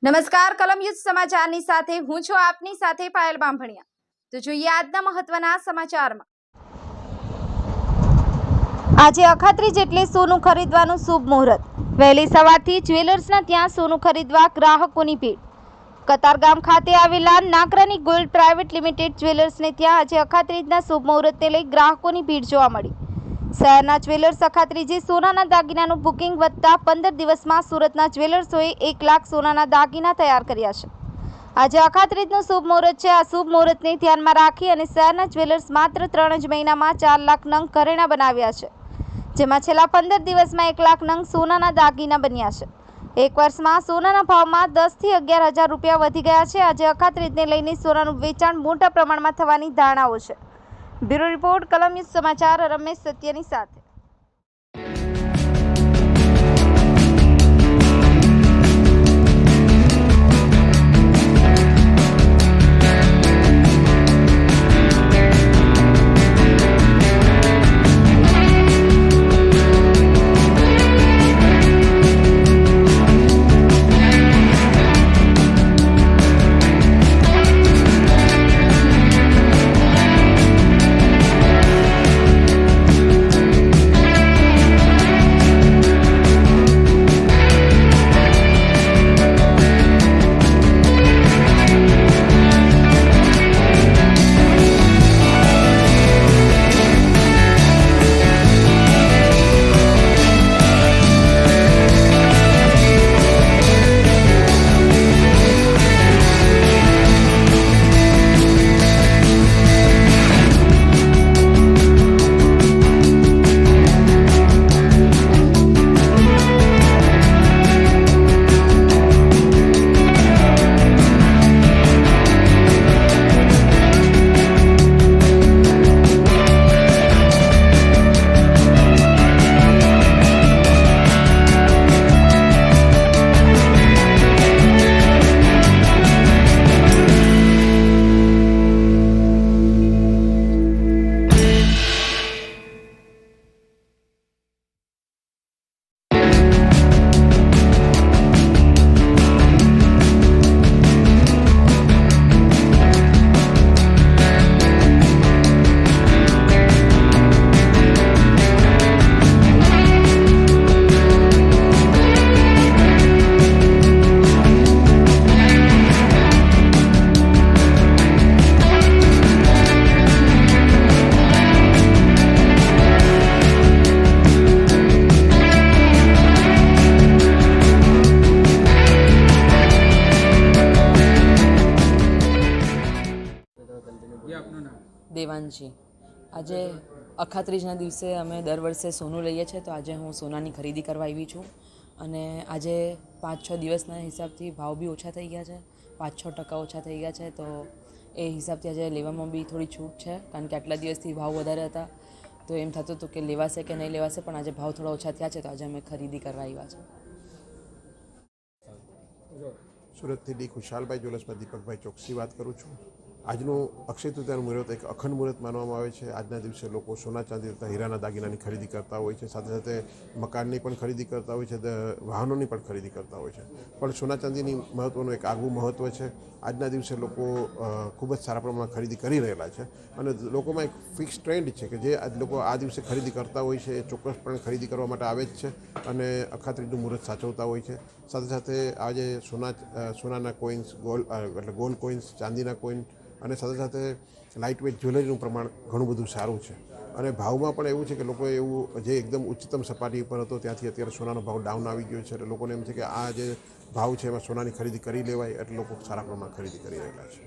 નમસ્કાર કલમ યુદ્ધ સમાચારની સાથે હું છું આપની સાથે પાયલ બાંભણિયા। તો જોઈએ આજના મહત્વના સમાચારમાં। આજે અખાત્રીજ એટલે સોનું ખરીદવાનું શુભ મુહૂર્ત। વહેલી સવારથી જ્વેલર્સના ત્યાં સોનું ખરીદવા ગ્રાહકોની ભીડ। કતારગામ ખાતે આવેલા નાકરાની ગોલ્ડ પ્રાઇવેટ લિમિટેડ જ્વેલર્સને ત્યાં આજે અખાત્રીજના શુભ મુહૂર્તને લઈ ગ્રાહકોની ભીડ જોવા મળી। શહેરના જ્વેલર્સ અખાત્રીજે સોનાના દાગીનાનું બુકિંગ વધતા 15 દિવસમાં સુરતના જ્વેલર્સોએ 1 લાખ સોનાના દાગીના તૈયાર કર્યા છે। આજે અખાત્રીજનું શુભ મુહૂર્ત છે। આ શુભ મુહૂર્તને ધ્યાનમાં રાખી અને શહેરના જ્વેલર્સ માત્ર 3 જ મહિનામાં 4 લાખ નંગ ઘરેણાં બનાવ્યા છે, જેમાં છેલ્લા 15 દિવસમાં 1 લાખ નંગ સોનાના દાગીના બન્યા છે। એક વર્ષમાં સોનાના ભાવમાં 10 થી 11,000 રૂપિયા વધી ગયા છે। આજે અખાત્રીજને લઈને સોનાનું વેચાણ મોટા પ્રમાણમાં થવાની ધારણાઓ છે। બ્યુરો રિપોર્ટ કલમ યુદ્ધ સમાચાર રમેશ સત્યની સાથે। દેવાંશી। આજે અખાત્રીજના દિવસે અમે દર વર્ષે સોનું લઈએ છીએ, તો આજે હું સોનાની ખરીદી કરવા આવી છું અને આજે 5-6 દિવસના હિસાબથી ભાવ બી ઓછા થઈ ગયા છે, 5-6% ઓછા થઈ ગયા છે। તો એ હિસાબથી આજે લેવામાં બી થોડી છૂટ છે, કારણ કે આટલા દિવસથી ભાવ વધારે હતા તો એમ થતું હતું કે લેવાશે કે નહીં લેવાશે, પણ આજે ભાવ થોડા ઓછા થયા છે તો આજે અમે ખરીદી કરવા આવ્યા છે। સુરતથી ડી ખુશાલભાઈ જ્વેલર્સમાં દીપકભાઈ ચોકસી વાત કરું છું। આજનું અક્ષય તૃતીયાનું મુહૂર્ત એક અખંડ મુહૂર્ત માનવામાં આવે છે। આજના દિવસે લોકો સોના ચાંદી તથા હીરાના દાગીનાની ખરીદી કરતા હોય છે, સાથે સાથે મકાનની પણ ખરીદી કરતા હોય છે, વાહનોની પણ ખરીદી કરતા હોય છે। પણ સોના ચાંદીની મહત્ત્વનું એક આગવું મહત્ત્વ છે। આજના દિવસે લોકો ખૂબ જ સારા પ્રમાણમાં ખરીદી કરી રહેલા છે અને લોકોમાં એક ફિક્સ ટ્રેન્ડ છે કે જે લોકો આ દિવસે ખરીદી કરતા હોય છે એ ચોક્કસપણે ખરીદી કરવા માટે આવે જ છે અને અખાત્રીજનું મુહૂર્ત સાચવતા હોય છે। સાથે સાથે આજે સોનાના કોઇન્સ, ગોલ્ડ કોઇન્સ, ચાંદીના કોઇન અને સાથે સાથે લાઇટ વેઇટ જ્વેલરીનું પ્રમાણ ઘણું બધું સારું છે અને ભાવમાં પણ એવું છે કે લોકોએ એવું જે એકદમ ઉચ્ચતમ સપાટી પર હતો ત્યાંથી અત્યારે સોનાનો ભાવ ડાઉન આવી ગયો છે, એટલે લોકોને એમ છે કે આ જે ભાવ છે એમાં સોનાની ખરીદી કરી લેવાય, એટલે લોકો સારા પ્રમાણમાં ખરીદી કરી રહેલા છે।